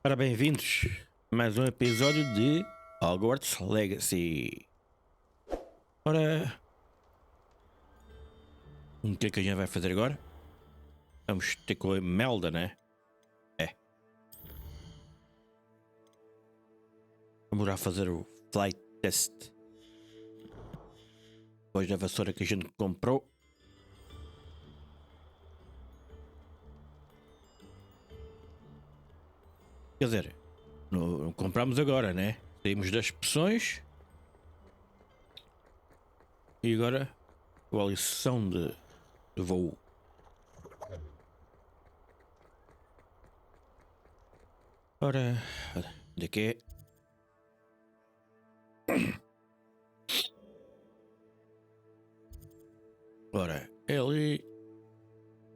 Ora, bem-vindos a mais um episódio de Hogwarts Legacy. Ora, o que é que a gente vai fazer agora? Vamos ter com a Melda, né? É. Vamos lá fazer o flight test. Depois da vassoura que a gente comprou. Quer dizer, não compramos agora, né? Saímos das opções. E agora, a lição de voo. Ora, onde é que é? Ora, é ali.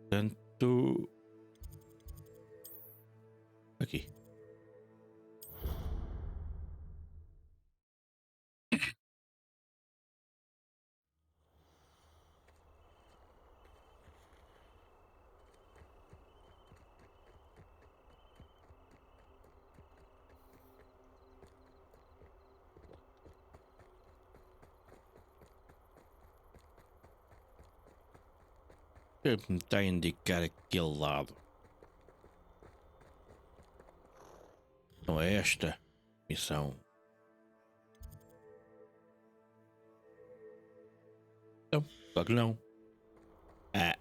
Portanto. Aqui. Me está a indicar aquele lado. Não é esta missão. Não, só que não. Ah.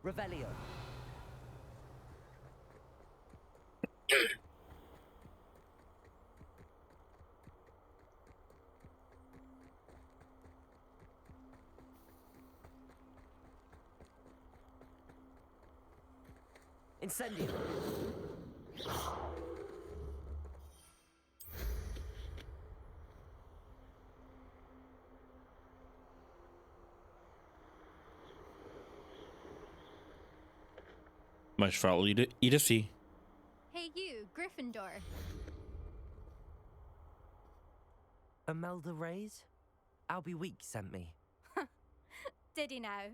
Revelio. Incendio. Mas fala ir assim. Hey you, Gryffindor. Imelda Rays? Albie Week sent me. Did he now?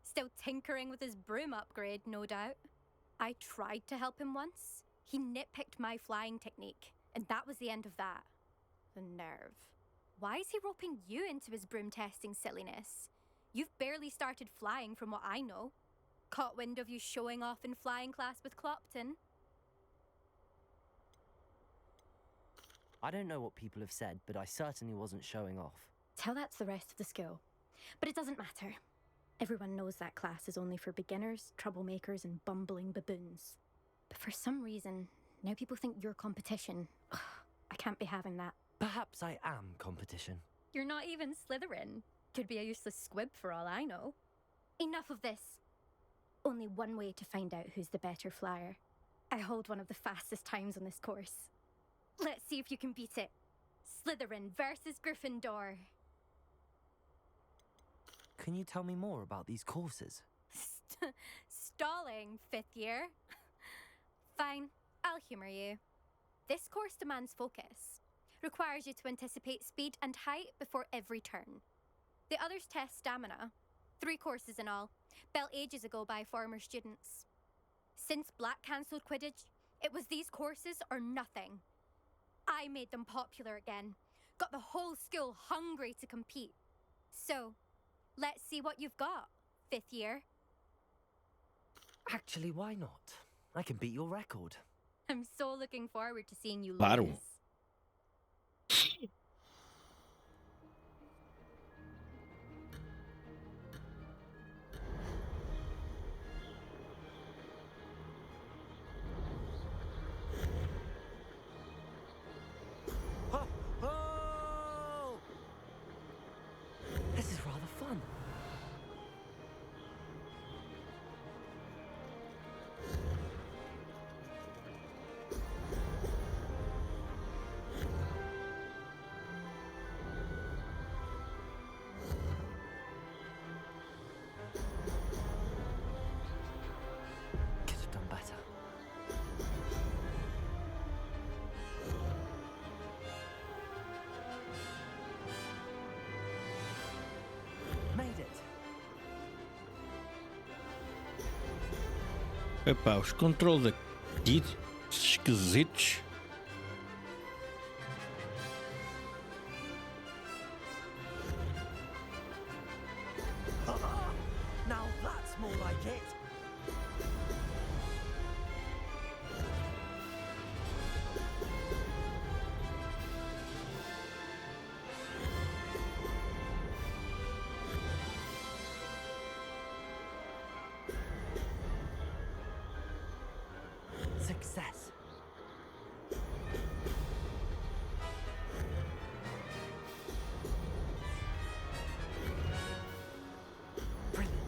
Still tinkering with his broom upgrade, no doubt. I tried to help him once. He nitpicked my flying technique, and that was the end of that. The nerve. Why is he roping you into his broom testing silliness? You've barely started flying from what I know. Caught wind of you showing off in flying class with Clopton. I don't know what people have said, but I certainly wasn't showing off. Tell that to the rest of the school. But it doesn't matter. Everyone knows that class is only for beginners, troublemakers, and bumbling baboons. But for some reason, now people think you're competition. Ugh, I can't be having that. Perhaps I am competition. You're not even Slytherin. Could be a useless squib for all I know. Enough of this. Only one way to find out who's the better flyer. I hold one of the fastest times on this course. Let's see if you can beat it. Slytherin versus Gryffindor. Can you tell me more about these courses? Stalling, 5th year. Fine, I'll humour you. This course demands focus. Requires you to anticipate speed and height before every turn. The others test stamina. 3 courses in all, built ages ago by former students. Since Black cancelled Quidditch, it was these courses or nothing. I made them popular again. Got the whole school hungry to compete. So, let's see what you've got, 5th year. Actually, why not? I can beat your record. I'm so looking forward to seeing you Claro. lose. Ho! Ho! This is rather fun. Epá, os controles daqui esquisitos. Now that's more like it. Success. Brilliant.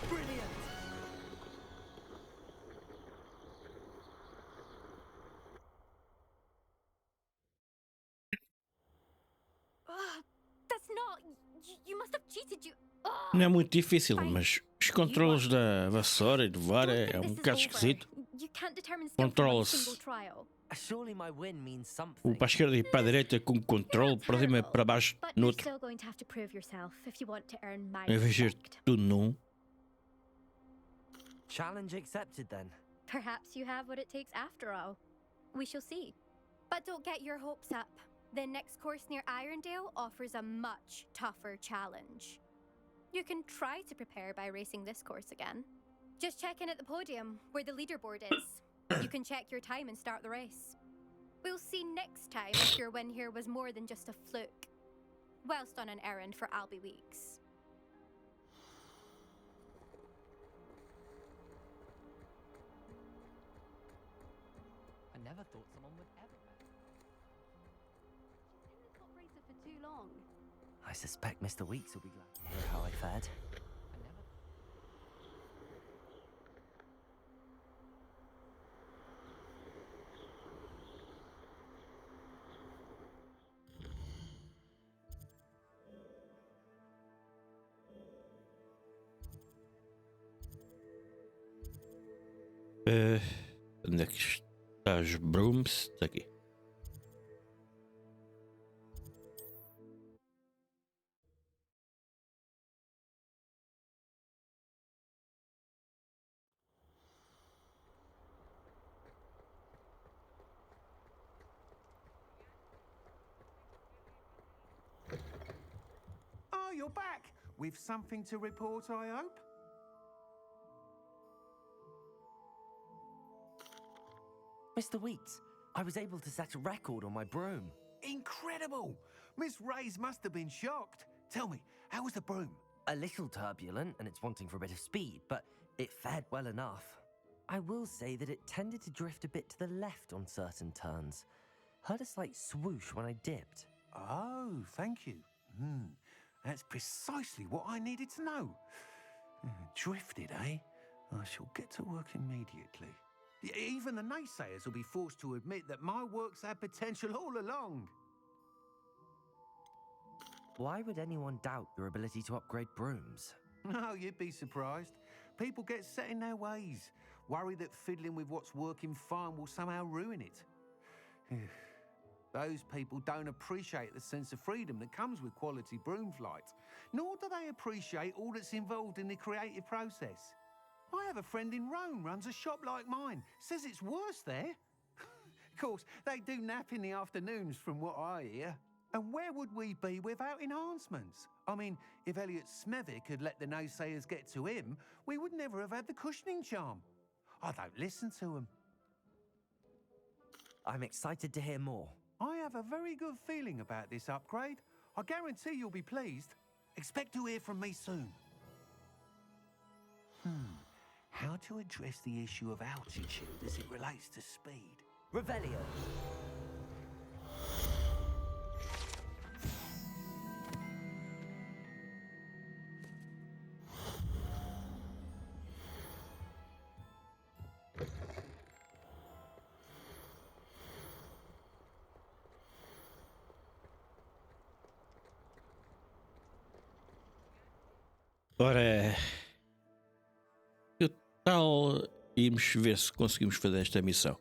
Brilliant. That's not. You must have cheated. Não é muito difícil, mas os controles da vassoura e do VAR Don't é think um this is bocado over. esquisito. You can't determine skill from a Controla-se. single trial. Surely my win means O something. para a esquerda e para a direita com controle, para cima e para baixo But no you're outro. still going to have to prove yourself if you want to earn my Em vez de respect. tudo num. Challenge accepted then. Perhaps you have what it takes after all. We shall see. But don't get your hopes up. The next course near Irondale offers a much tougher challenge. You can try to prepare by racing this course again. Just check in at the podium, where the leaderboard is. You can check your time and start the race. We'll see next time if your win here was more than just a fluke. Whilst on an errand for Albie Weeks. I never thought someone would ever. Top racer for too long. I suspect Mr. Weeks will be glad to hear how I fared. Onde é que está as brooms? Está aqui. Oh, you're back! With something to report, I hope? Mr. Weeks, I was able to set a record on my broom. Incredible! Miss Ray's must have been shocked. Tell me, how was the broom? A little turbulent and it's wanting for a bit of speed, but it fared well enough. I will say that it tended to drift a bit to the left on certain turns. Heard a slight swoosh when I dipped. Oh, thank you. That's precisely what I needed to know. Drifted, eh? I shall get to work immediately. Even the naysayers will be forced to admit that my work's had potential all along. Why would anyone doubt your ability to upgrade brooms? No, you'd be surprised. People get set in their ways, worry that fiddling with what's working fine will somehow ruin it. Those people don't appreciate the sense of freedom that comes with quality broom flight, nor do they appreciate all that's involved in the creative process. I have a friend in Rome runs a shop like mine, says it's worse there. Of course, they do nap in the afternoons from what I hear. And where would we be without enhancements? I mean, if Elliot Smethwick had let the naysayers get to him, we would never have had the cushioning charm. I don't listen to them. I'm excited to hear more. I have a very good feeling about this upgrade. I guarantee you'll be pleased. Expect to hear from me soon. How to address the issue of altitude as it relates to speed? Revelio. Ora, que tal irmos ver se conseguimos fazer esta missão?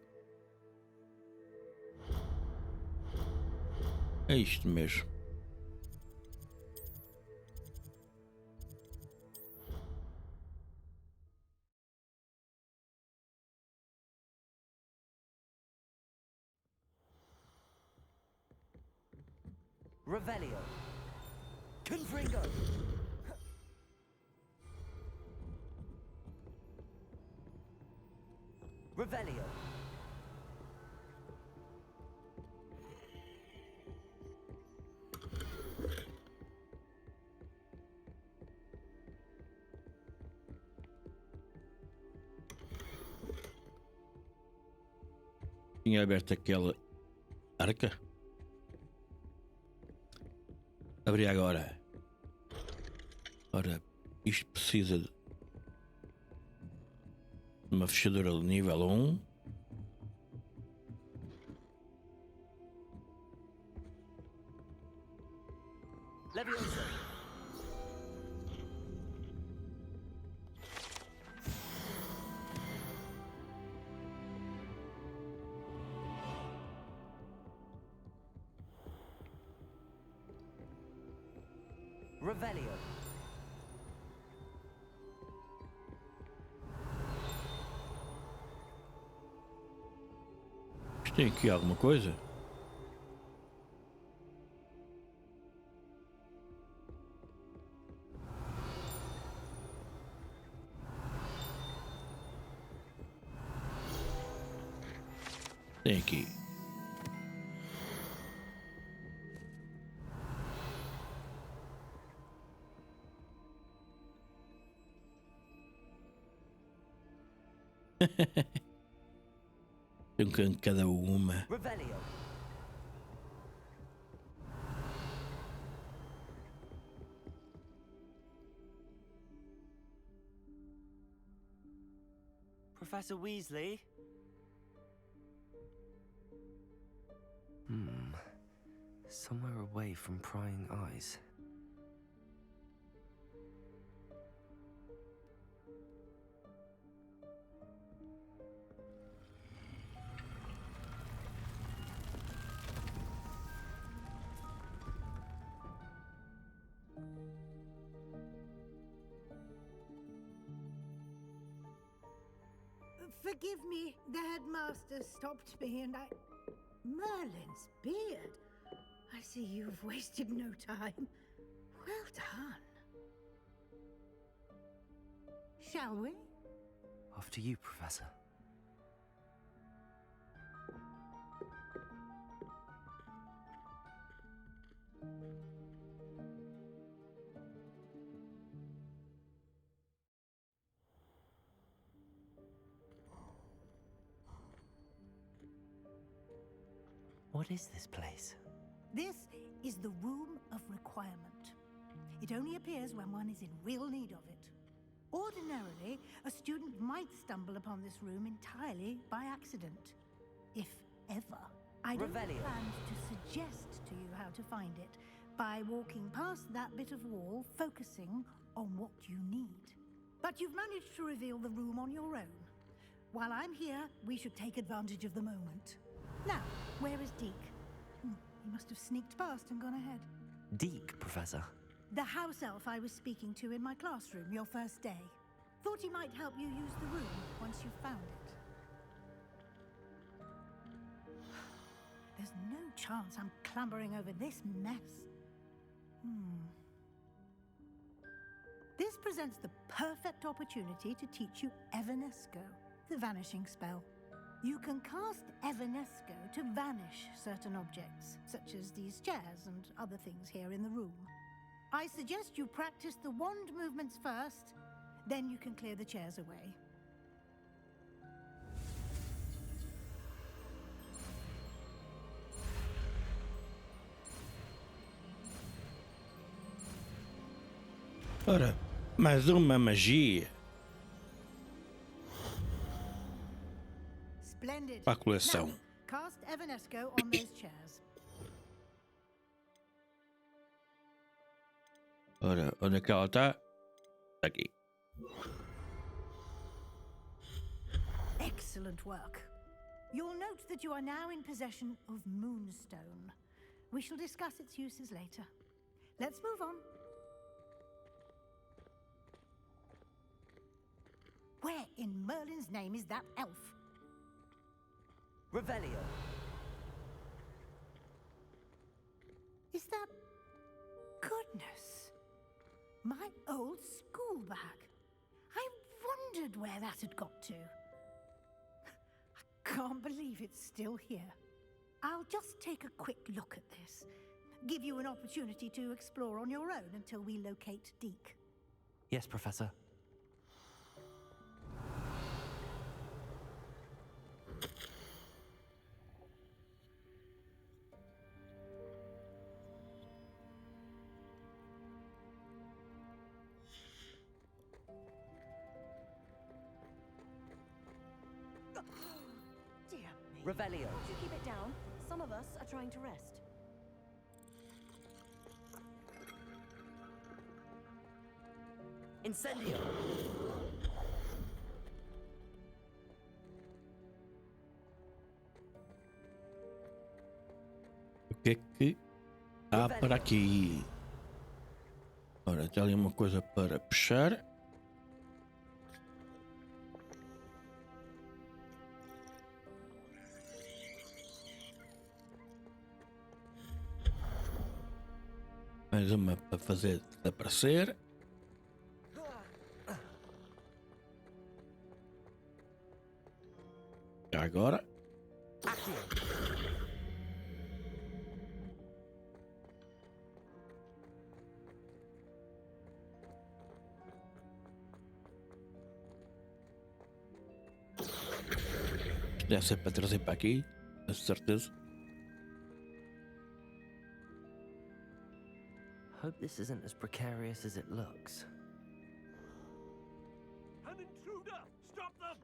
É isto mesmo. Revelio. Confringo. Revelio. Tinha aberto aquela arca. Abri agora. Ora, isto precisa de uma fechadura de nível 1. Levioso. Revelio. Isto tem aqui alguma coisa? Tem aqui. Tem um canto de cada uma. Revelio. Professor Weasley? Somewhere away from prying eyes. Forgive me, the headmaster stopped me and I... Merlin's beard. I see you've wasted no time. Well done. Shall we? Off to you, Professor. What is this place? This is the Room of Requirement. It only appears when one is in real need of it. Ordinarily, a student might stumble upon this room entirely by accident. If ever. I don't plan to suggest to you how to find it by walking past that bit of wall, focusing on what you need. But you've managed to reveal the room on your own. While I'm here, we should take advantage of the moment. Now, where is Deke? He must have sneaked past and gone ahead. Deke, Professor. The house elf I was speaking to in my classroom your first day. Thought he might help you use the room once you found it. There's no chance I'm clambering over this mess. This presents the perfect opportunity to teach you Evanesco, the vanishing spell. You can cast Evanesco to vanish certain objects, such as these chairs and other things here in the room. I suggest you practice the wand movements first, then you can clear the chairs away. Ora, mais uma magia Splendid. para a coleção. Now, cast Evanesco on those chairs. Ora, onde é que ela está? Aqui. Excellent work. You'll note that you are now in possession of Moonstone. We shall discuss its uses later. Let's move on. Where in Merlin's name is that elf? Revelio. Is that... Goodness. My old school bag. I wondered where that had got to. I can't believe it's still here. I'll just take a quick look at this. Give you an opportunity to explore on your own until we locate Deke. Yes, Professor. Dear me. Revelio. Would you keep it down? Some of us are trying to rest. Incendio. O que é que há para aqui? Ora, tem ali uma coisa para puxar. Mais uma para fazer desaparecer. Já agora. Deve ser para trazer para aqui, com certeza. Hope this isn't as precarious as it looks. An intruder! Stop them!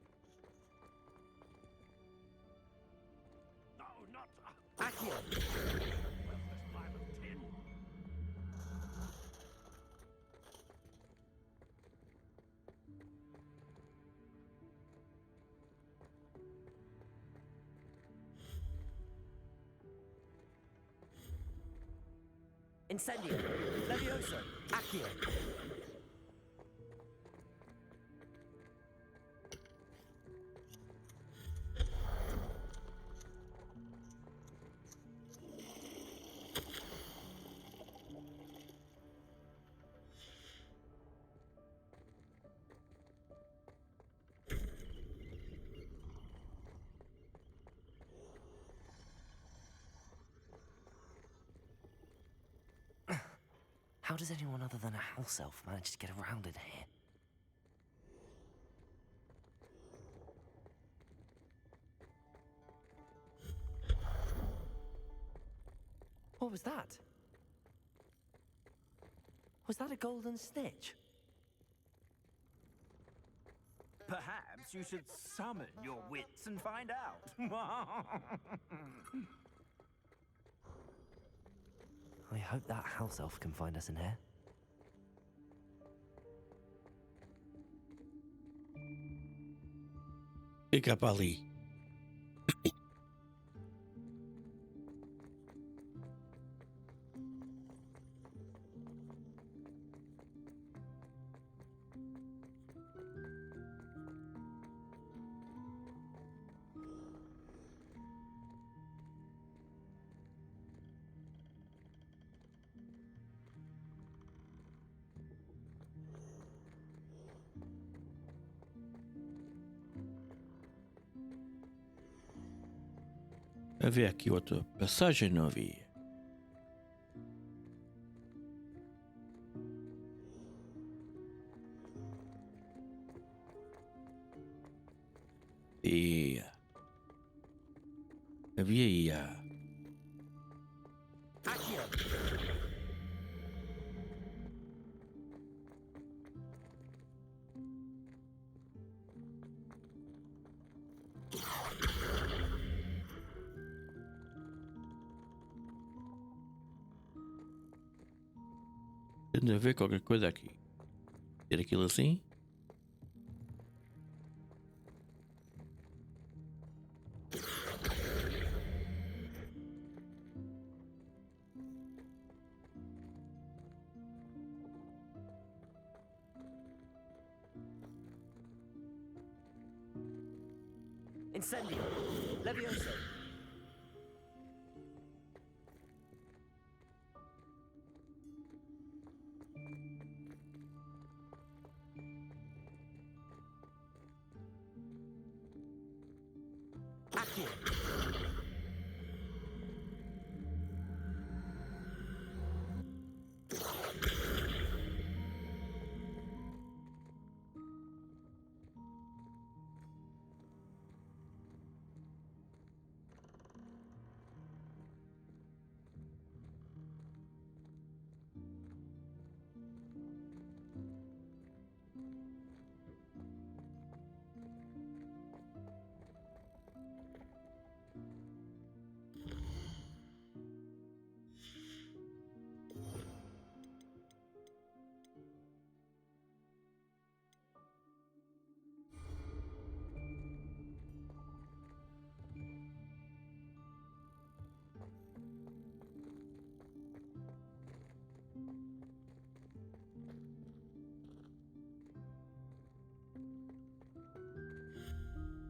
No, not... Accio. Worthless pile of tin! Incendio. Levioso. Accio. How does anyone other than a house elf manage to get around in here? What was that? Was that a golden snitch? Perhaps you should summon your wits and find out. I hope that house elf can find us in here. Fica para ali. Havia aqui outra passagem, não havia? E havia. Tem de haver qualquer coisa aqui. Ter aquilo assim. Incendio. Levioso. Accio.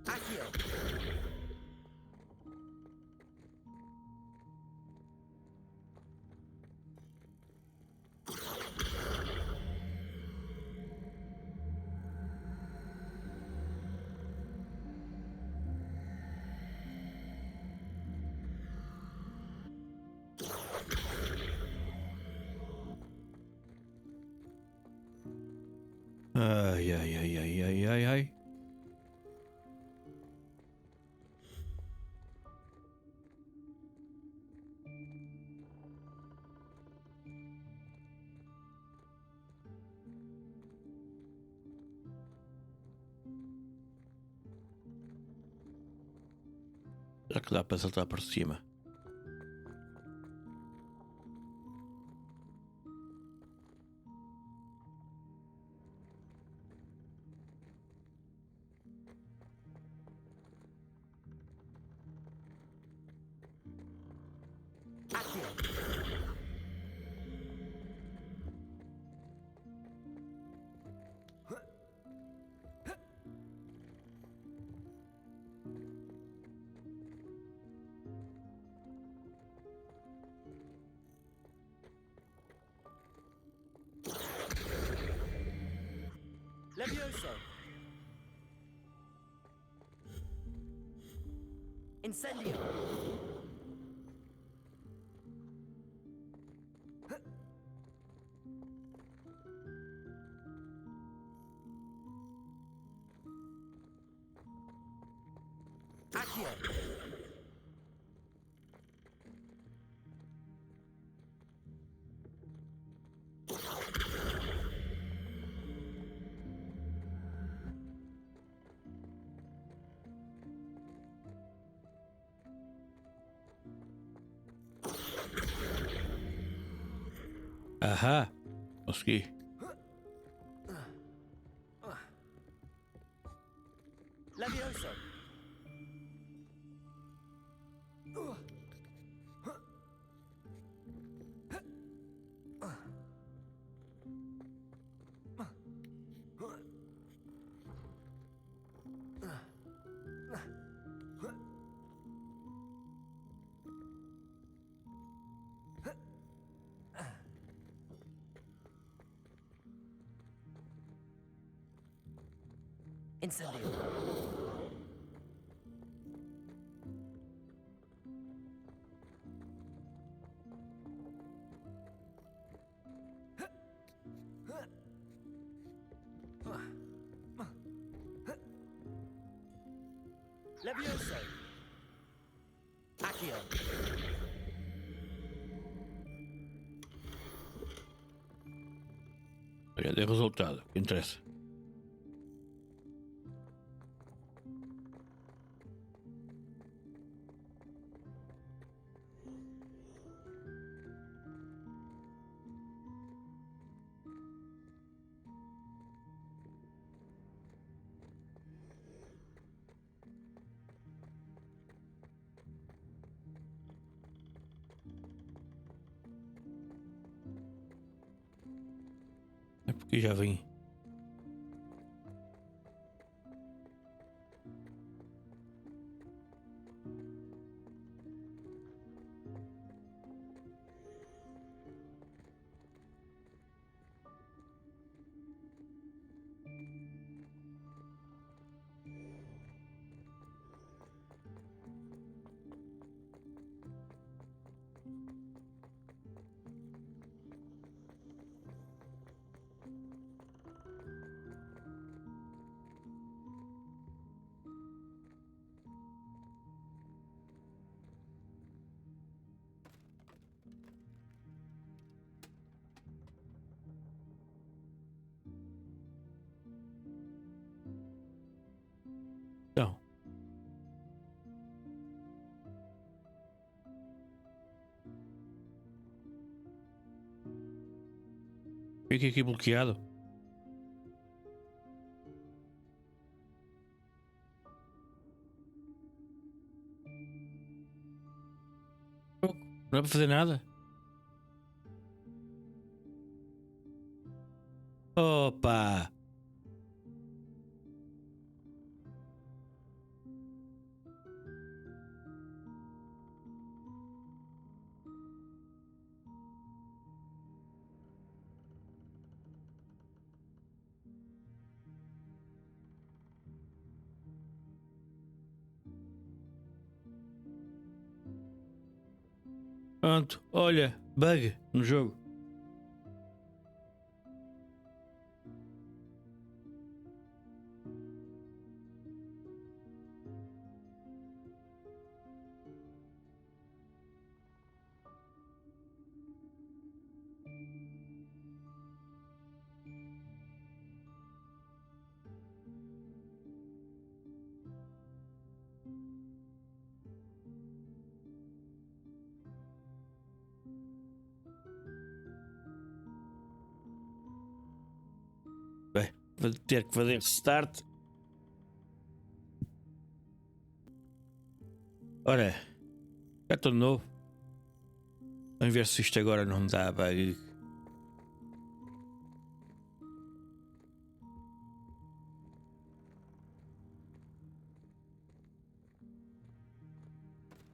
Accio. Ai, ai, ai, ai, ai, ai, ai. Será que dá para saltar por cima? Accio. Levioso. Incendio. Accio. Ahá, consegui. Levioso. Incendio. Levioso. Accio. Olha, deu resultado. Que interessa. E já vim. Então. Fica aqui bloqueado. Não é para fazer nada. Opa! Pronto, olha, bug no jogo. Bem, vou ter que fazer restart. Ora, já estou de novo. Vamos ver se isto agora não dá bug.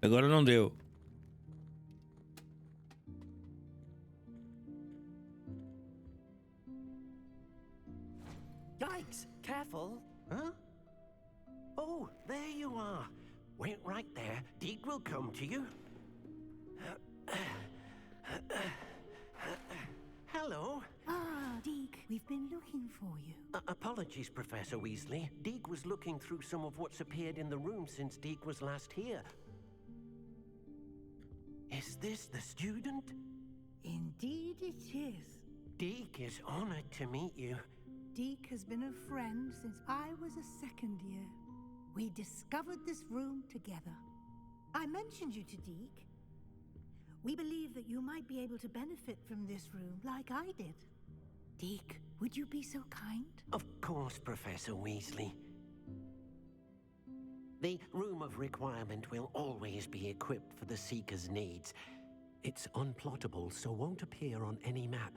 Agora não deu. Yikes! Careful! Huh? Oh, there you are. Wait right there. Deke will come to you. Hello. Ah, Deke, we've been looking for you. Apologies, Professor Weasley. Deke was looking through some of what's appeared in the room since Deke was last here. Is this the student? Indeed it is. Deke is honored to meet you. Deke has been a friend since I was a second year. We discovered this room together. I mentioned you to Deke. We believe that you might be able to benefit from this room like I did. Deke, would you be so kind? Of course, Professor Weasley. The Room of Requirement will always be equipped for the Seeker's needs. It's unplottable, so won't appear on any map.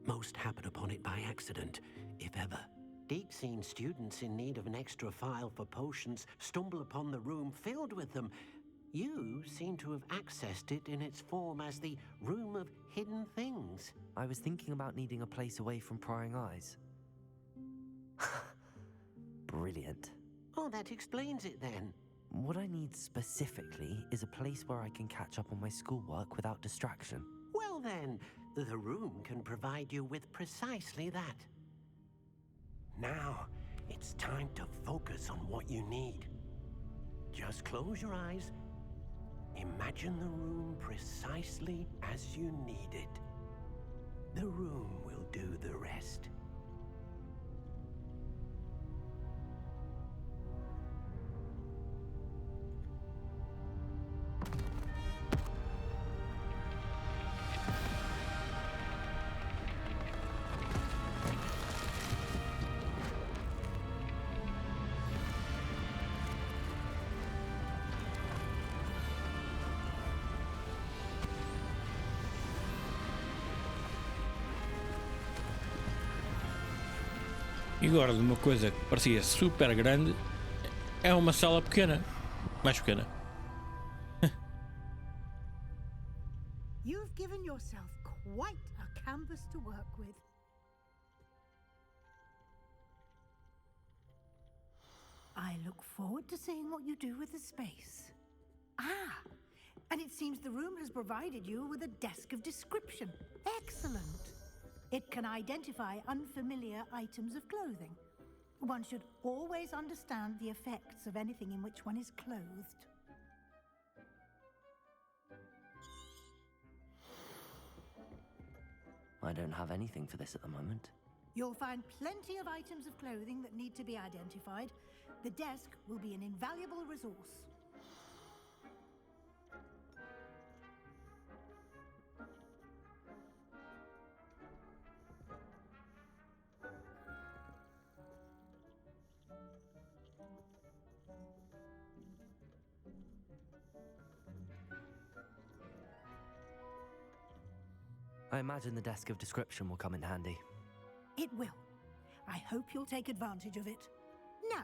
Most happen upon it by accident, if ever. Deke's seen students in need of an extra file for potions stumble upon the room filled with them. You seem to have accessed it in its form as the Room of Hidden Things. I was thinking about needing a place away from prying eyes. Brilliant. Oh, that explains it then. What I need specifically is a place where I can catch up on my schoolwork without distraction. Well then, the room can provide you with precisely that. Now, it's time to focus on what you need. Just close your eyes. Imagine the room precisely as you need it. The room will do the rest. E agora de uma coisa que parecia super grande, é uma sala pequena. Mais pequena. You've given yourself quite a canvas to work with. I look forward to seeing what you do with the space. Ah, and it seems the room has provided you with a desk of description. Excellent. It can identify unfamiliar items of clothing. One should always understand the effects of anything in which one is clothed. I don't have anything for this at the moment. You'll find plenty of items of clothing that need to be identified. The desk will be an invaluable resource. I imagine the desk of description will come in handy. It will. I hope you'll take advantage of it. Now,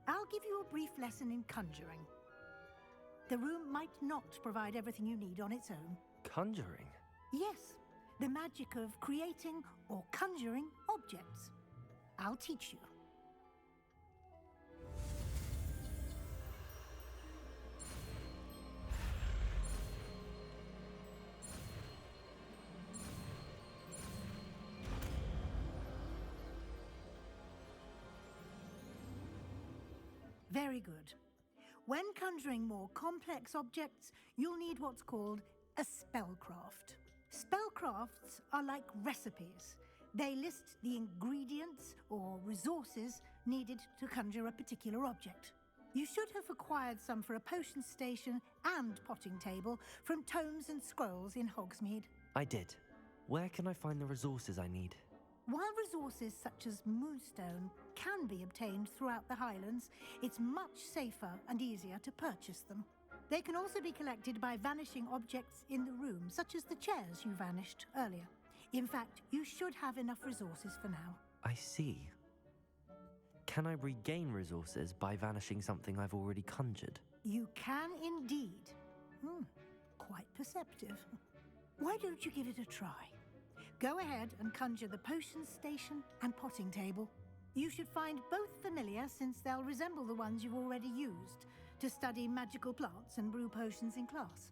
I'll give you a brief lesson in conjuring. The room might not provide everything you need on its own. Conjuring? Yes, the magic of creating or conjuring objects. I'll teach you. Very good. When conjuring more complex objects, you'll need what's called a spellcraft. Spellcrafts are like recipes. They list the ingredients or resources needed to conjure a particular object. You should have acquired some for a potion station and potting table from tomes and scrolls in Hogsmeade. I did. Where can I find the resources I need? While resources such as moonstone can be obtained throughout the Highlands, it's much safer and easier to purchase them. They can also be collected by vanishing objects in the room, such as the chairs you vanished earlier. In fact, you should have enough resources for now. I see. Can I regain resources by vanishing something I've already conjured? You can indeed. Quite perceptive. Why don't you give it a try? Go ahead and conjure the potion station and potting table. You should find both familiar, since they'll resemble the ones you've already used to study magical plants and brew potions in class.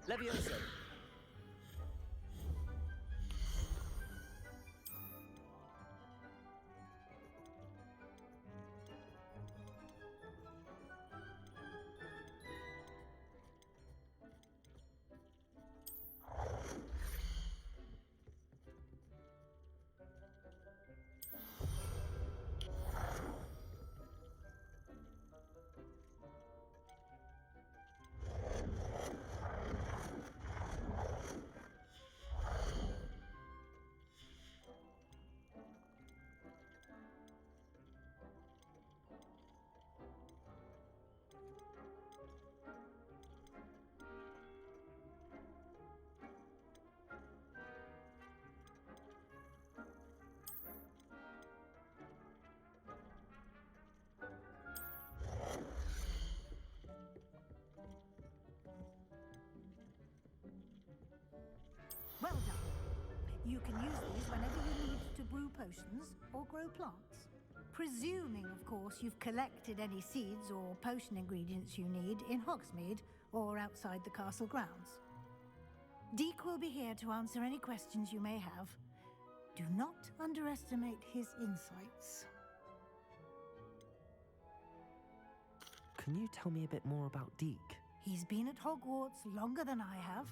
Levioso! Well done. You can use these whenever you need to brew potions or grow plants. Presuming, of course, you've collected any seeds or potion ingredients you need in Hogsmeade or outside the castle grounds. Deek will be here to answer any questions you may have. Do not underestimate his insights. Can you tell me a bit more about Deek? He's been at Hogwarts longer than I have,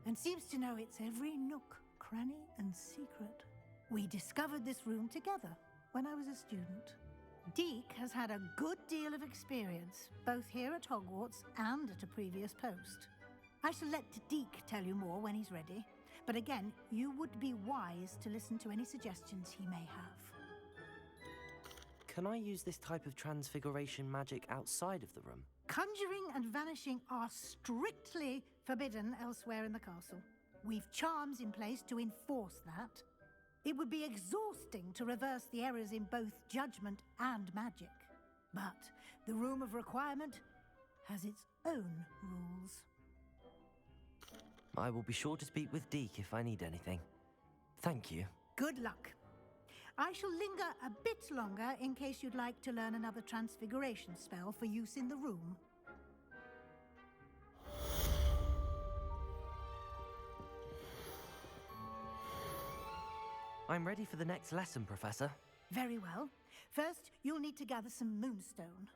and seems to know its every nook, cranny, and secret. We discovered this room together when I was a student. Deek has had a good deal of experience, both here at Hogwarts and at a previous post. I shall let Deke tell you more when he's ready. But again, you would be wise to listen to any suggestions he may have. Can I use this type of transfiguration magic outside of the room? Conjuring and vanishing are strictly forbidden elsewhere in the castle. We've charms in place to enforce that. It would be exhausting to reverse the errors in both judgment and magic. But the Room of Requirement has its own rules. I will be sure to speak with Deke if I need anything. Thank you. Good luck. I shall linger a bit longer in case you'd like to learn another transfiguration spell for use in the room. I'm ready for the next lesson, Professor. Very well. First, you'll need to gather some moonstone.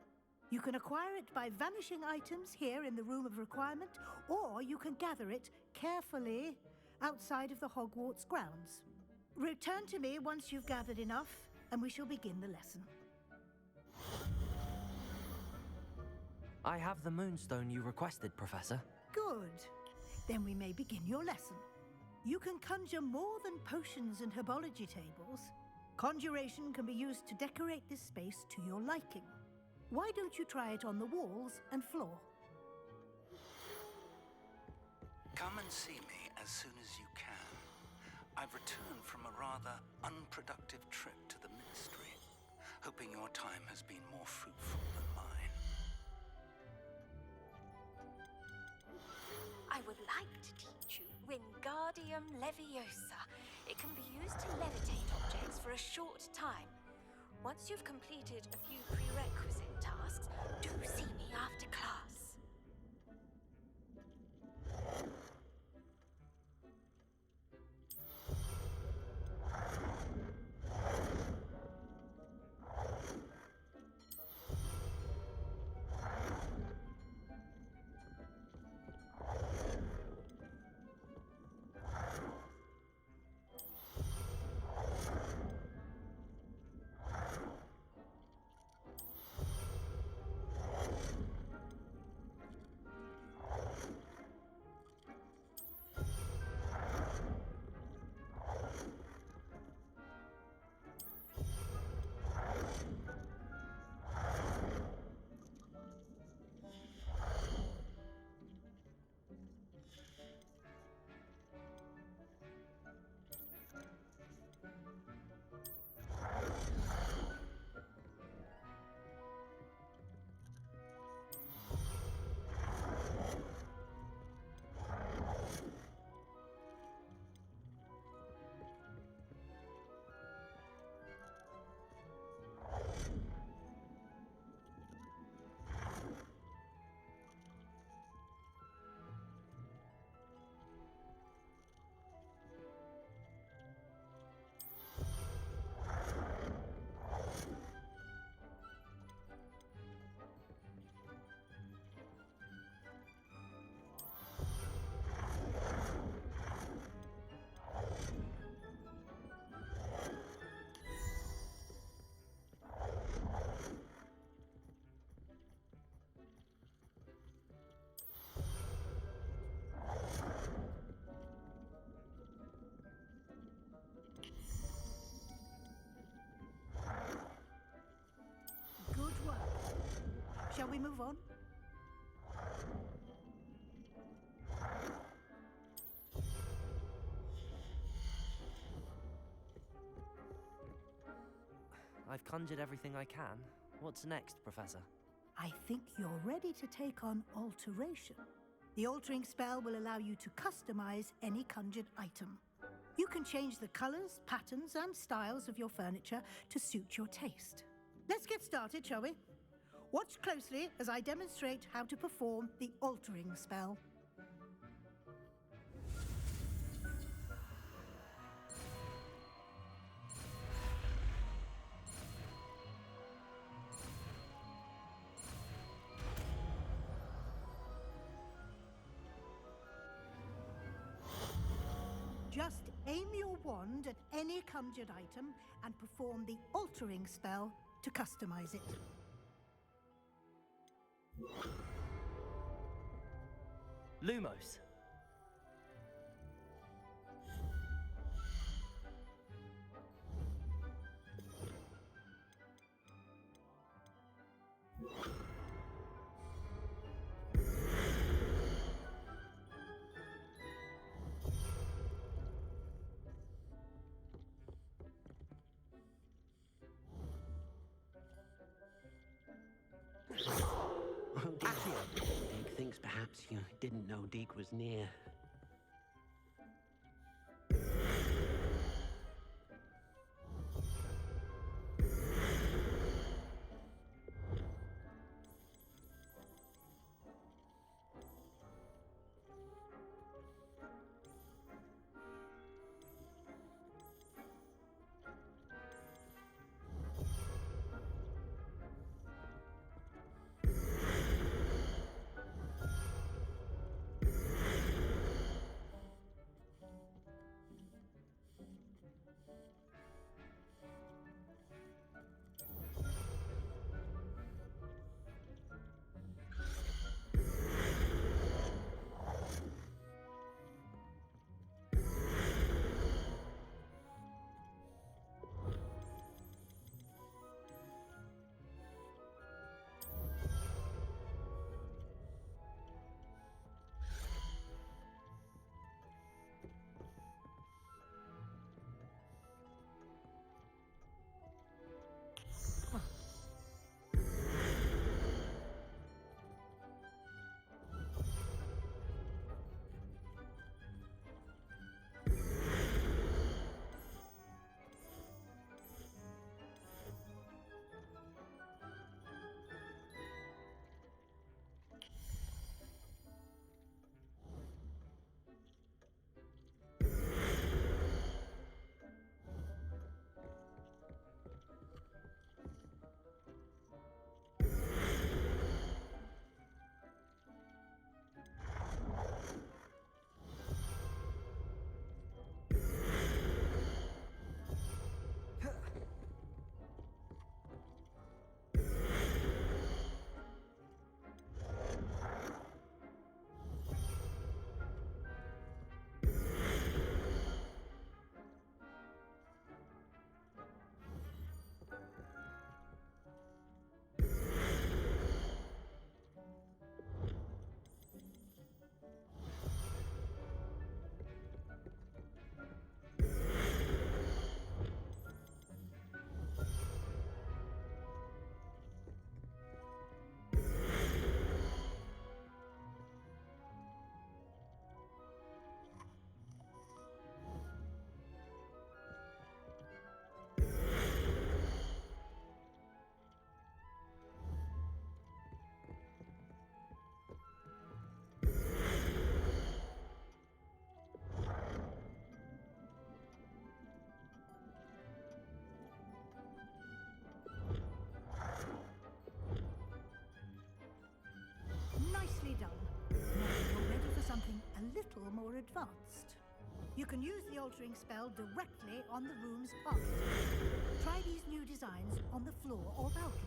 You can acquire it by vanishing items here in the Room of Requirement, or you can gather it carefully outside of the Hogwarts grounds. Return to me once you've gathered enough, and we shall begin the lesson. I have the moonstone you requested, Professor. Good. Then we may begin your lesson. You can conjure more than potions and herbology tables. Conjuration can be used to decorate this space to your liking. Why don't you try it on the walls and floor? Come and see me as soon as you can. I've returned from a rather unproductive trip to the Ministry, hoping your time has been more fruitful than mine. I would like to teach you Wingardium Leviosa. It can be used to levitate objects for a short time. Once you've completed a few prerequisite tasks, do see me after class. Shall we move on? I've conjured everything I can. What's next, Professor? I think you're ready to take on alteration. The altering spell will allow you to customize any conjured item. You can change the colors, patterns, and styles of your furniture to suit your taste. Let's get started, shall we? Watch closely as I demonstrate how to perform the altering spell. Just aim your wand at any conjured item and perform the altering spell to customize it. Lumos. Oh, dear. Deke thinks perhaps you didn't know Deke was near. Nicely done. Now you're ready for something a little more advanced. You can use the altering spell directly on the room's architecture. Try these new designs on the floor or balcony.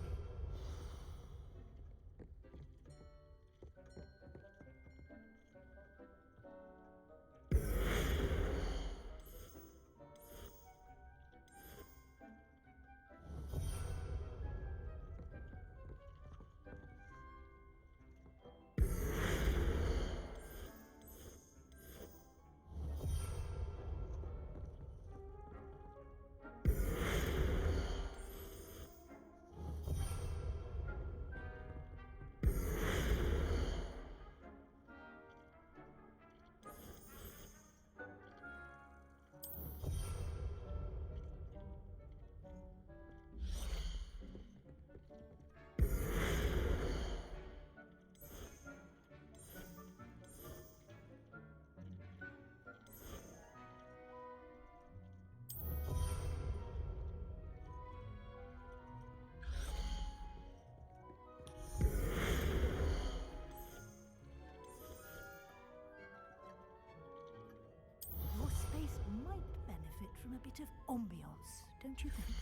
Your space might benefit from a bit of ambiance, don't you think?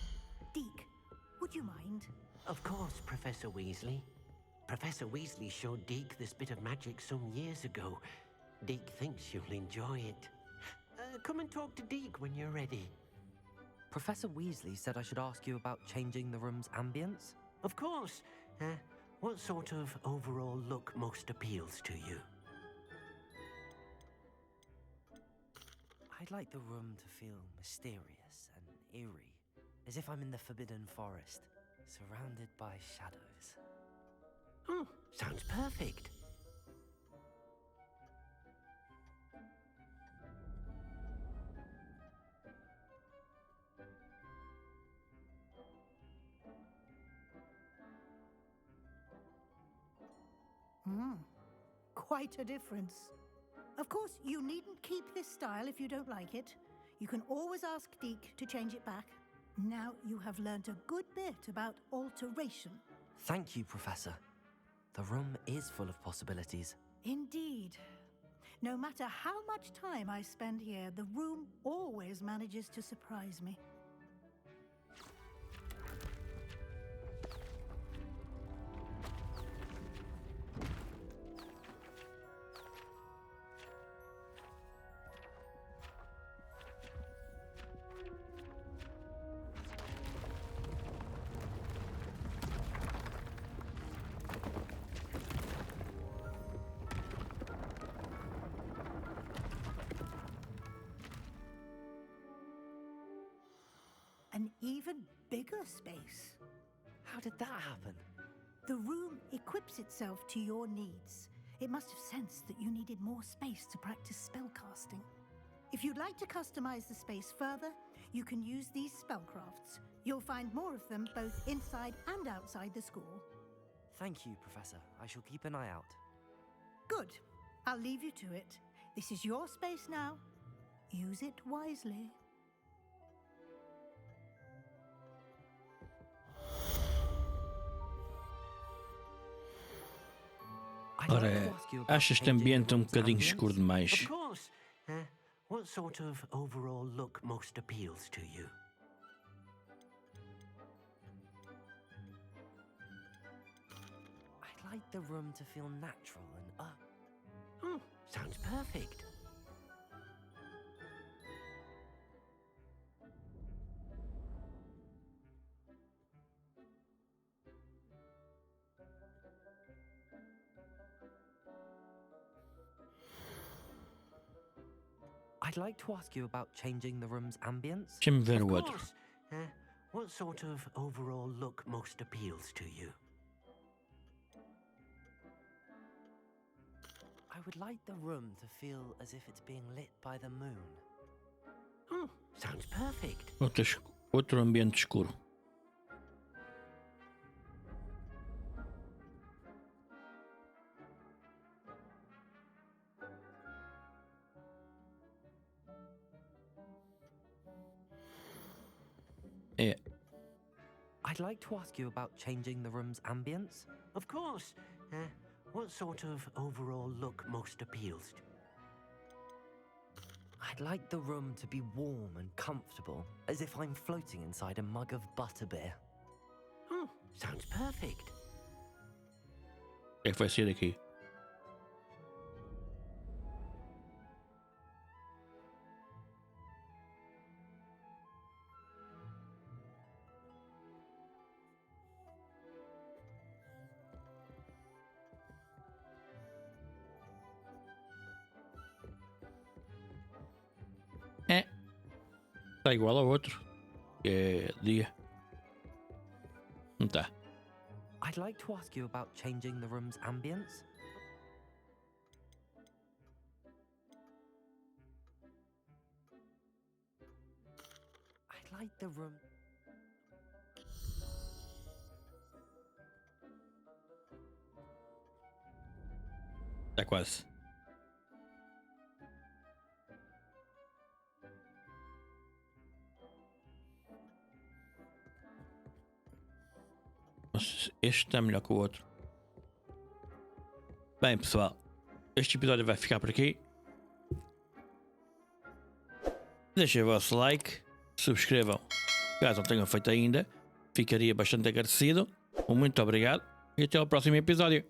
Deke, would you mind? Of course, Professor Weasley. Professor Weasley showed Deke this bit of magic some years ago. Deke thinks you'll enjoy it. Come and talk to Deke when you're ready. Professor Weasley said I should ask you about changing the room's ambience? Of course. What sort of overall look most appeals to you? I'd like the room to feel mysterious and eerie, as if I'm in the Forbidden Forest, surrounded by shadows. Oh, sounds perfect. Quite a difference. Of course, you needn't keep this style if you don't like it. You can always ask Deke to change it back. Now you have learnt a good bit about alteration. Thank you, Professor. The room is full of possibilities. Indeed. No matter how much time I spend here, the room always manages to surprise me. An even bigger space. How did that happen? The room equips itself to your needs. It must have sensed that you needed more space to practice spellcasting. If you'd like to customize the space further, you can use these spellcrafts. You'll find more of them both inside and outside the school. Thank you, Professor. I shall keep an eye out. Good. I'll leave you to it. This is your space now. Use it wisely. Ora, acho este ambiente um bocadinho escuro demais. Of course. What sort of overall look most appeals to you? I'd like the room to feel natural and Sounds perfect. I'd like to ask you about changing the room's ambience. Deixa-me ver Of o outro. course. What sort of overall look most appeals to you? I would like the room to feel as if it's being lit by the moon. Sounds perfect. Outro ambiente escuro. É. I'd like to ask you about changing the room's ambience. Of course. What sort of overall look most appeals to? I'd like the room to be warm and comfortable, as if I'm floating inside a mug of butterbeer. Sounds perfect. O que é que vai ser daqui? É. Está igual ao outro. Que é dia. Não está. I'd like to ask you about changing the room's ambience. I'd like the room... Está quase. Este está melhor que o outro. Bem, pessoal, este episódio vai ficar por aqui. Deixem o vosso like, subscrevam caso não tenham feito ainda. Ficaria bastante agradecido. Muito obrigado E até o próximo episódio.